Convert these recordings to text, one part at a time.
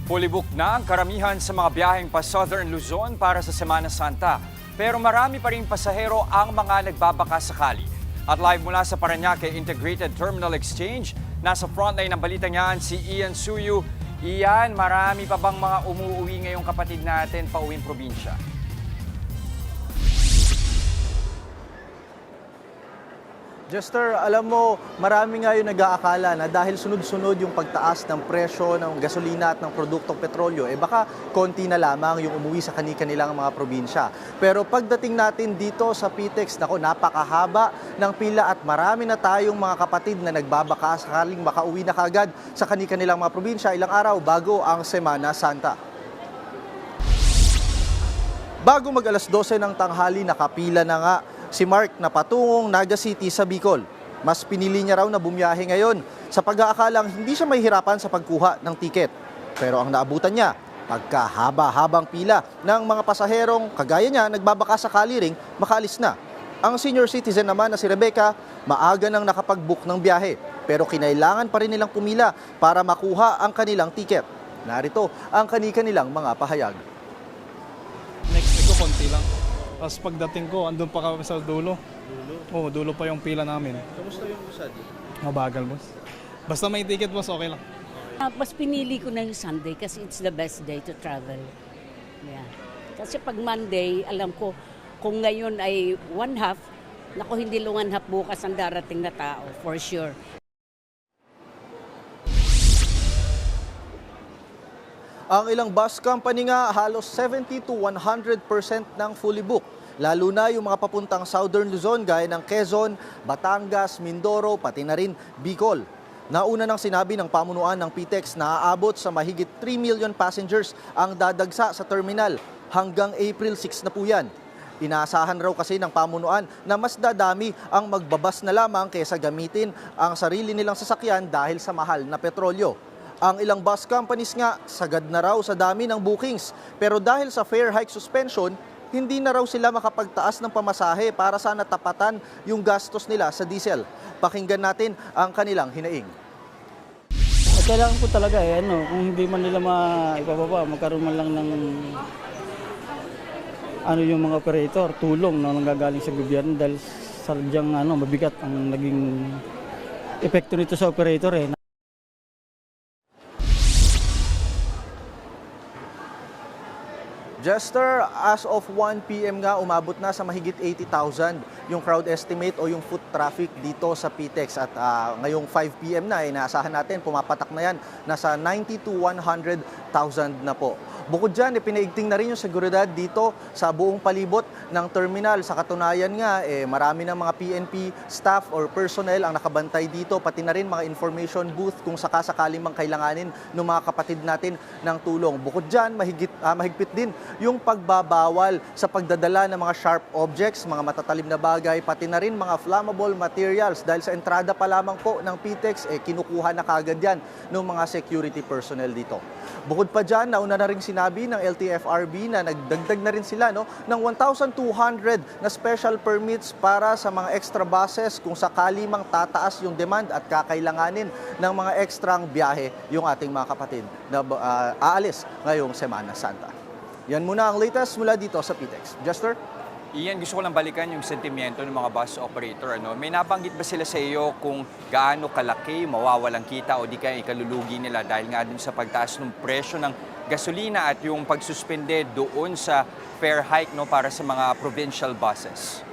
Fully booked na ang karamihan sa mga biyaheng pa Southern Luzon para sa Semana Santa. Pero marami pa ring pasahero ang mga nagbabaka sakali. At live mula sa Parañaque Integrated Terminal Exchange, nasa frontline ng balitang yan si Ian Suyu. Ian, marami pa bang mga umuuwi ngayong kapatid natin pa uwing probinsya? Jester, alam mo, marami nga yung nag-aakala na dahil sunod-sunod yung pagtaas ng presyo ng gasolina at ng produktong petrolyo, baka konti na lamang yung umuwi sa kani-kanilang mga probinsya. Pero pagdating natin dito sa PTEX, napakahaba ng pila at marami na tayong mga kapatid na nagbabaka sakaling makauwi na kagad sa kani-kanilang mga probinsya ilang araw bago ang Semana Santa. Bago mag alas 12 ng tanghali, nakapila na nga si Mark na patungong Naga City sa Bicol. Mas pinili niya raw na bumiyahe ngayon sa pag-aakalang hindi siya mahihirapan sa pagkuha ng tiket. Pero ang naabutan niya, pagkahaba-habang pila ng mga pasaherong kagaya niya nagbabaka sakali ring makaalis na. Ang senior citizen naman na si Rebecca, maaga nang nakapag-book ng biyahe pero kinailangan pa rin nilang pumila para makuha ang kanilang tiket. Narito ang kani-kanilang mga pahayag. Next week ko, konti lang. Tapos pagdating ko, andun pa kami sa dulo. Oo, dulo pa yung pila namin. Kamusta yung usad? Mabagal, boss. Basta may ticket, boss, okay lang. Mas pinili ko na yung Sunday kasi it's the best day to travel. Yeah. Kasi pag Monday, alam ko kung ngayon ay one half, naku hindi one half bukas ang darating na tao, for sure. Ang ilang bus company nga halos 70 to 100% ng fully booked. Lalo na yung mga papuntang Southern Luzon gaya ng Quezon, Batangas, Mindoro, pati na rin Bicol. Nauna nang sinabi ng pamunuan ng PTEX na aabot sa mahigit 3 million passengers ang dadagsa sa terminal. Hanggang April 6 na po yan. Inaasahan raw kasi ng pamunuan na mas dadami ang magbabas na lamang kaysa gamitin ang sarili nilang sasakyan dahil sa mahal na petrolyo. Ang ilang bus companies nga sagad na raw sa dami ng bookings. Pero dahil sa fare hike suspension, hindi na raw sila makapagtaas ng pamasahe para sana tapatan yung gastos nila sa diesel. Pakinggan natin ang kanilang hinaing. Kailangan po talaga kung hindi man nila maipababa, magkaroon man lang ng yung mga operator, tulong na nanggagaling sa gobyerno dahil sadyang mabigat ang naging epekto nito sa operator Jester, as of 1 p.m. nga, umabot na sa mahigit 80,000 yung crowd estimate o yung foot traffic dito sa PTEX. At ngayong 5 p.m. na, inaasahan natin, pumapatak na yan, nasa 90 to 100,000 na po. Bukod dyan, pinaigting na rin yung seguridad dito sa buong palibot ng terminal. Sa katunayan nga, marami ng mga PNP staff or personnel ang nakabantay dito, pati na rin mga information booth kung sakasakaling mang kailanganin ng mga kapatid natin ng tulong. Bukod dyan, mahigpit din yung pagbabawal sa pagdadala ng mga sharp objects, mga matatalim na bagay, pati na rin mga flammable materials. Dahil sa entrada pa lamang po ng PTEX, kinukuha na kagad yan ng mga security personnel dito. Bukod pa dyan, nauna na rin sinabi ng LTFRB na nagdagdag na rin sila ng 1,200 na special permits para sa mga extra buses kung sakali mang tataas yung demand at kakailanganin ng mga ekstrang biyahe yung ating mga kapatid na aalis ngayong Semana Santa. Yan muna ang latest mula dito sa PTEX. Jester? Ian, gusto ko lang balikan yung sentimiento ng mga bus operator. May nabanggit ba sila sa iyo kung gaano kalaki mawawalang kita o di kaya ikalulugi nila dahil nga dun sa pagtaas ng presyo ng gasolina at yung pagsuspende doon sa fare hike para sa mga provincial buses?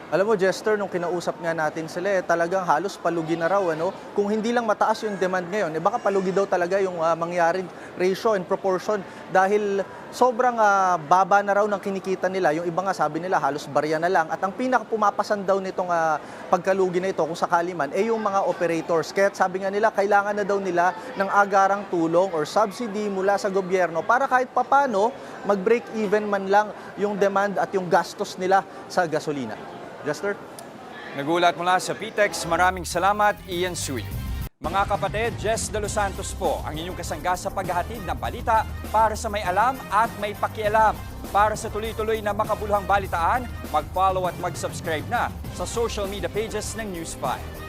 Alam mo, Jester, nung kinausap nga natin sila, talagang halos palugi na raw. Kung hindi lang mataas yung demand ngayon, baka palugi daw talaga yung mangyaring ratio and proportion dahil sobrang baba na raw ng kinikita nila. Yung iba nga sabi nila halos barya na lang. At ang pinakapumapasan daw nitong pagkalugi na ito, kung sakali man, yung mga operators. Kaya sabi nga nila, kailangan na daw nila ng agarang tulong or subsidy mula sa gobyerno para kahit papano mag-break even man lang yung demand at yung gastos nila sa gasolina. Jester? Nagulat mula sa PTEX, maraming salamat, Ian Suyu. Mga kapatid, Jess De Los Santos po, ang inyong kasangga sa paghahatid ng balita para sa may alam at may pakialam. Para sa tuloy-tuloy na makabuluhang balitaan, mag-follow at mag-subscribe na sa social media pages ng News 5.